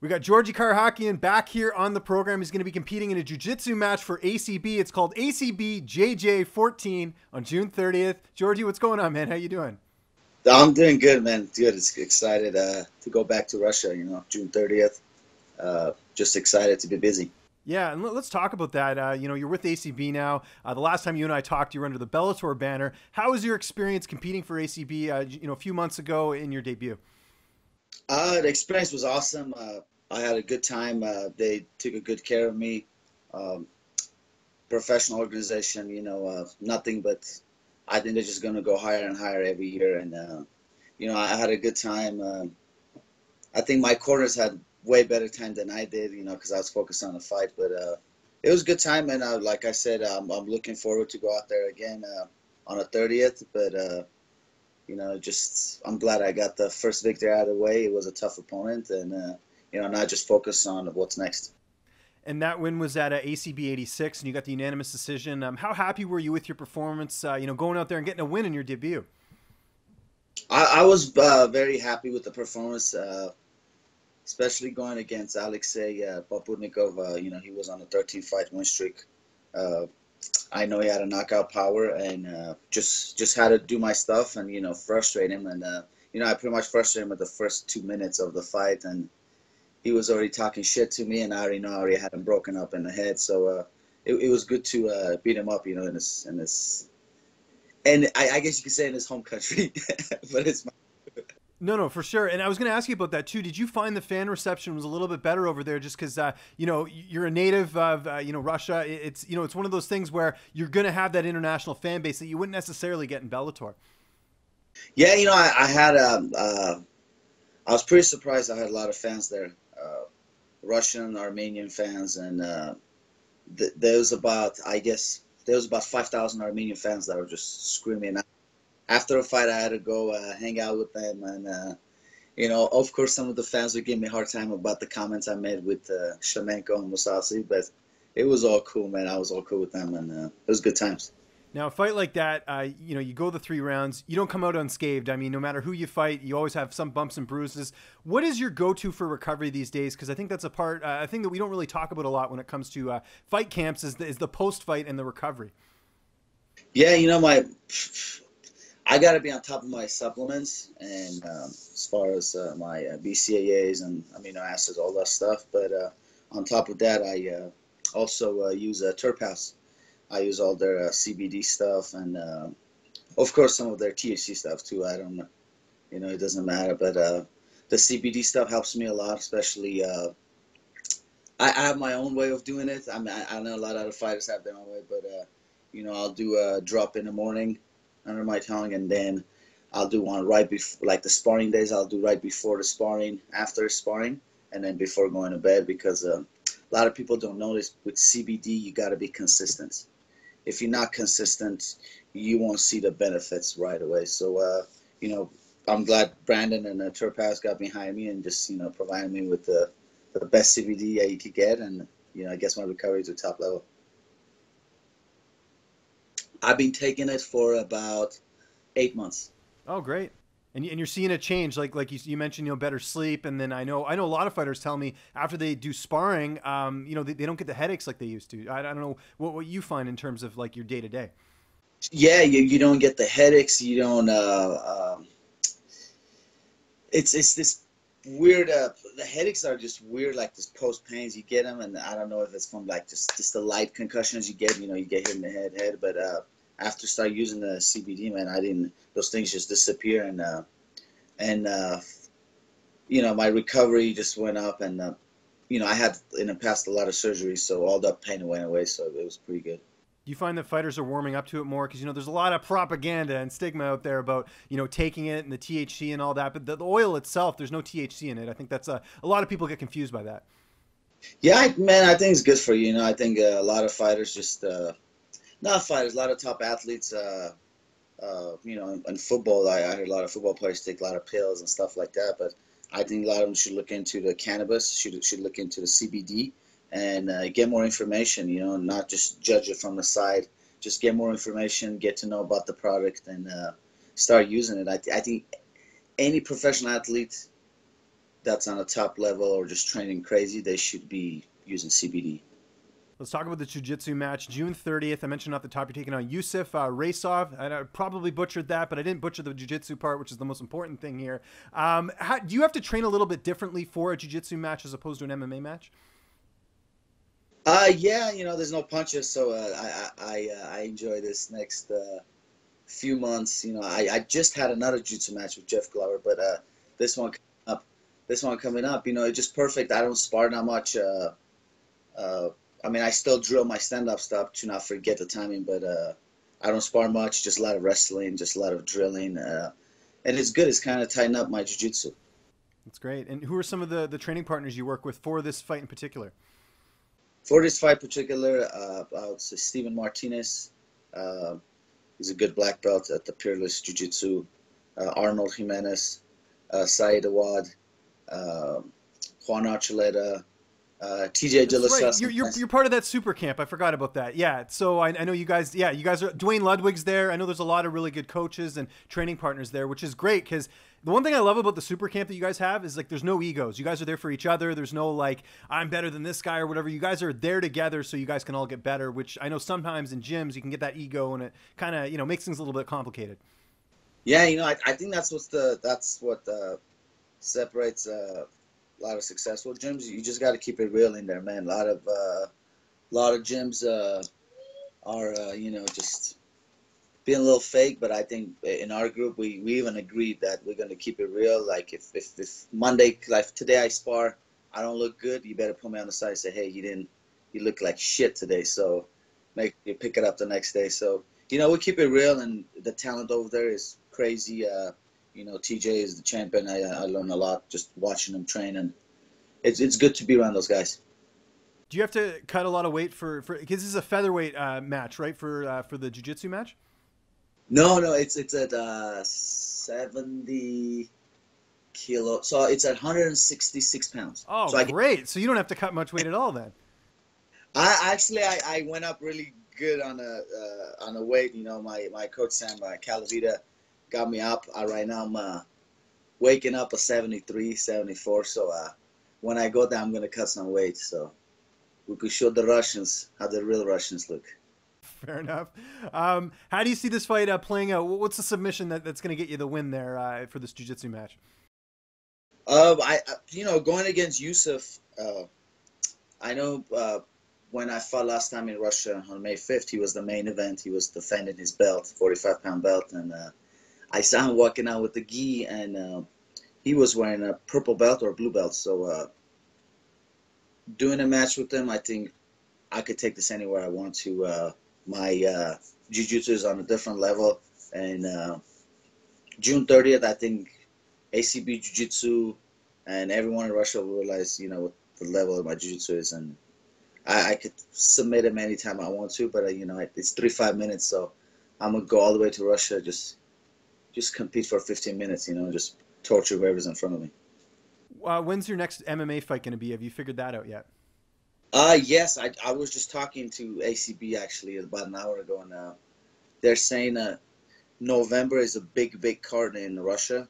We got Georgi Karakhanyan back here on the program. He's going to be competing in a jiu-jitsu match for ACB. It's called ACB JJ 14 on June 30th. Georgi, what's going on, man? How you doing? I'm doing good, man. Good. It's excited to go back to Russia, June 30th. Just excited to be busy. Yeah, and let's talk about that. You're with ACB now. The last time you and I talked, you were under the Bellator banner. How was your experience competing for ACB, a few months ago in your debut? The experience was awesome. I had a good time. They took a good care of me. Professional organization, nothing but I think they're just going to go higher and higher every year. And, I had a good time. I think my corners had way better time than I did, because I was focused on the fight. But it was a good time. And like I said, I'm looking forward to go out there again on the 30th. But, I'm glad I got the first victory out of the way. It was a tough opponent. And, not just focus on what's next. And that win was at ACB 86, and you got the unanimous decision. How happy were you with your performance, going out there and getting a win in your debut? I was very happy with the performance, especially going against Alexey Polpudnikov. He was on a 13-fight win streak. I know he had a knockout power, and just had to do my stuff and, frustrate him. And, I pretty much frustrated him at the first 2 minutes of the fight, and he was already talking shit to me, and I already had him broken up in the head. So it was good to beat him up, in his and I guess you could say in his home country, but it's my. No, for sure. And I was going to ask you about that too. Did you find the fan reception was a little bit better over there just because, you're a native of, Russia? It's one of those things where you're going to have that international fan base that you wouldn't necessarily get in Bellator. Yeah, I had I was pretty surprised. I had a lot of fans there, Russian, Armenian fans, and there was about 5,000 Armenian fans that were just screaming. After a fight, I had to go hang out with them, and of course, some of the fans would give me a hard time about the comments I made with Shlemenko and Musasi, but it was all cool, man. I was all cool with them, and it was good times. Now, a fight like that, you go the 3 rounds, you don't come out unscathed. I mean, no matter who you fight, you always have some bumps and bruises. What is your go-to for recovery these days? Because I think that's a thing that we don't really talk about a lot when it comes to fight camps is the post-fight and the recovery. Yeah, I got to be on top of my supplements and as far as my BCAAs and amino acids, all that stuff. But on top of that, I also use Terphouse. I use all their CBD stuff and, of course, some of their THC stuff too. I don't know, it doesn't matter. But the CBD stuff helps me a lot, especially I have my own way of doing it. I mean, I know a lot of other fighters have their own way, but, I'll do a drop in the morning under my tongue, and then I'll do one right before, like the sparring days, I'll do right before the sparring, after sparring, and then before going to bed, because a lot of people don't notice with CBD, you got to be consistent. If you're not consistent, you won't see the benefits right away. So, I'm glad Brandon and Terphouse got behind me and just, provided me with the best CBD you could get. And, I guess my recovery to top level. I've been taking it for about 8 months. Oh, great. And you're seeing a change, like you mentioned, better sleep. And then I know a lot of fighters tell me after they do sparring, they don't get the headaches like they used to. I don't know what you find in terms of like your day to day. Yeah, you don't get the headaches. You don't. It's this weird. The headaches are just weird, like this post pains. You get them, and I don't know if it's from like just the light concussions you get. You get hit in the head. But after start using the CBD, man, those things just disappear, and my recovery just went up, and I had in the past a lot of surgeries, so all that pain went away, so it was pretty good. Do you find that fighters are warming up to it more? Because, there's a lot of propaganda and stigma out there about, taking it and the THC and all that. But the oil itself, there's no THC in it. I think that's a lot of people get confused by that. Yeah, man, I think it's good for you. I think a lot of fighters just, not fighters, a lot of top athletes, in football, I heard a lot of football players take a lot of pills and stuff like that. But I think a lot of them should look into the cannabis, should look into the CBD. And get more information, not just judge it from the side. Just get more information, get to know about the product, and start using it. I think any professional athlete that's on a top level or just training crazy, they should be using CBD. Let's talk about the jiu-jitsu match. June 30th, I mentioned off the top, you're taking on Yusuf Raisov. I probably butchered that, but I didn't butcher the jiu-jitsu part, which is the most important thing here. Do you have to train a little bit differently for a jiu-jitsu match as opposed to an MMA match? Yeah, there's no punches, so I enjoy this next few months. I just had another jiu-jitsu match with Jeff Glover, but this one coming up, it's just perfect. I don't spar that much. I mean, I still drill my stand-up stuff to not forget the timing, but I don't spar much, just a lot of wrestling, just a lot of drilling. And it's good. It's kind of tighten up my jiu-jitsu. That's great. And who are some of the training partners you work with for this fight in particular? For this fight in particular, I would say Steven Martinez. He's a good black belt at the Peerless Jiu-Jitsu. Arnold Jimenez, Saeed Awad, Juan Archuleta, TJ Right. You're part of that super camp. I forgot about that. Yeah. So I know you guys. Yeah, you guys are. Dwayne Ludwig's there. I know there's a lot of really good coaches and training partners there, which is great because the one thing I love about the super camp that you guys have is like there's no egos. You guys are there for each other. There's no like I'm better than this guy or whatever. You guys are there together so you guys can all get better. Which I know sometimes in gyms you can get that ego and it kind of makes things a little bit complicated. Yeah, I think that's what separates a lot of successful gyms. You just got to keep it real in there, man. A lot of gyms are just being a little fake, but I think in our group we even agreed that we're gonna keep it real. Like if Monday, like today I spar, I don't look good, you better put me on the side and say, hey, you look like shit today, so make you pick it up the next day. So we keep it real, and the talent over there is crazy. TJ is the champion. I learn a lot just watching him train, and it's good to be around those guys. Do you have to cut a lot of weight for because this is a featherweight match, right? For the jiu-jitsu match? No, it's at 70 kilos. So it's at 166 pounds. Oh, so great! So you don't have to cut much weight at all then. I went up really good on a weight. My coach Sam Calavita got me up. Right now I'm waking up at 73, 74. So when I go down, I'm gonna cut some weight so we could show the Russians how the real Russians look. Fair enough. How do you see this fight playing out? What's the submission that's going to get you the win there for this jiu-jitsu match? Going against Yusuf, I know when I fought last time in Russia on May 5th, he was the main event. He was defending his belt, 45-pound belt, and I saw him walking out with the gi, and he was wearing a purple belt or a blue belt. So doing a match with him, I think I could take this anywhere I want to. My jiu-jitsu is on a different level, and June 30th, I think ACB Jiu-Jitsu and everyone in Russia will realize, what the level of my jiu-jitsu is, and I could submit him anytime I want to, but it's 3-5 minutes, so I'm gonna go all the way to Russia, just compete for 15 minutes, just torture whoever's in front of me. When's your next MMA fight going to be? Have you figured that out yet? Yes, I was just talking to ACB actually about an hour ago, and they're saying November is a big card in Russia.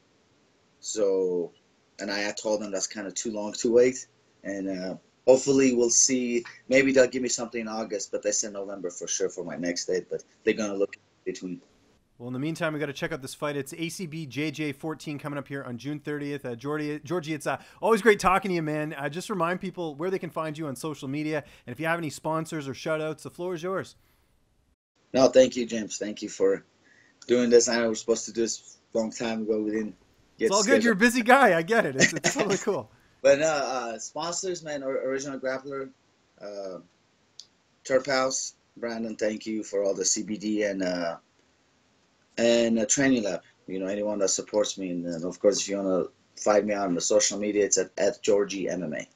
So, and I told them that's kind of too long to wait, and hopefully we'll see. Maybe they'll give me something in August, but they said November for sure for my next date. But they're gonna look in between. Well, in the meantime, we got to check out this fight. It's ACB JJ 14 coming up here on June 30th. Georgi, it's always great talking to you, man. Just remind people where they can find you on social media. And if you have any sponsors or shout-outs, the floor is yours. No, thank you, James. Thank you for doing this. I know we're supposed to do this a long time ago. We didn't get It's all good. You're a busy guy. I get it. It's totally cool. But sponsors, man, Original Grappler, Terphouse, Brandon, thank you for all the CBD and a training lab, anyone that supports me. And of course, if you want to find me out on the social media, it's at Georgi MMA.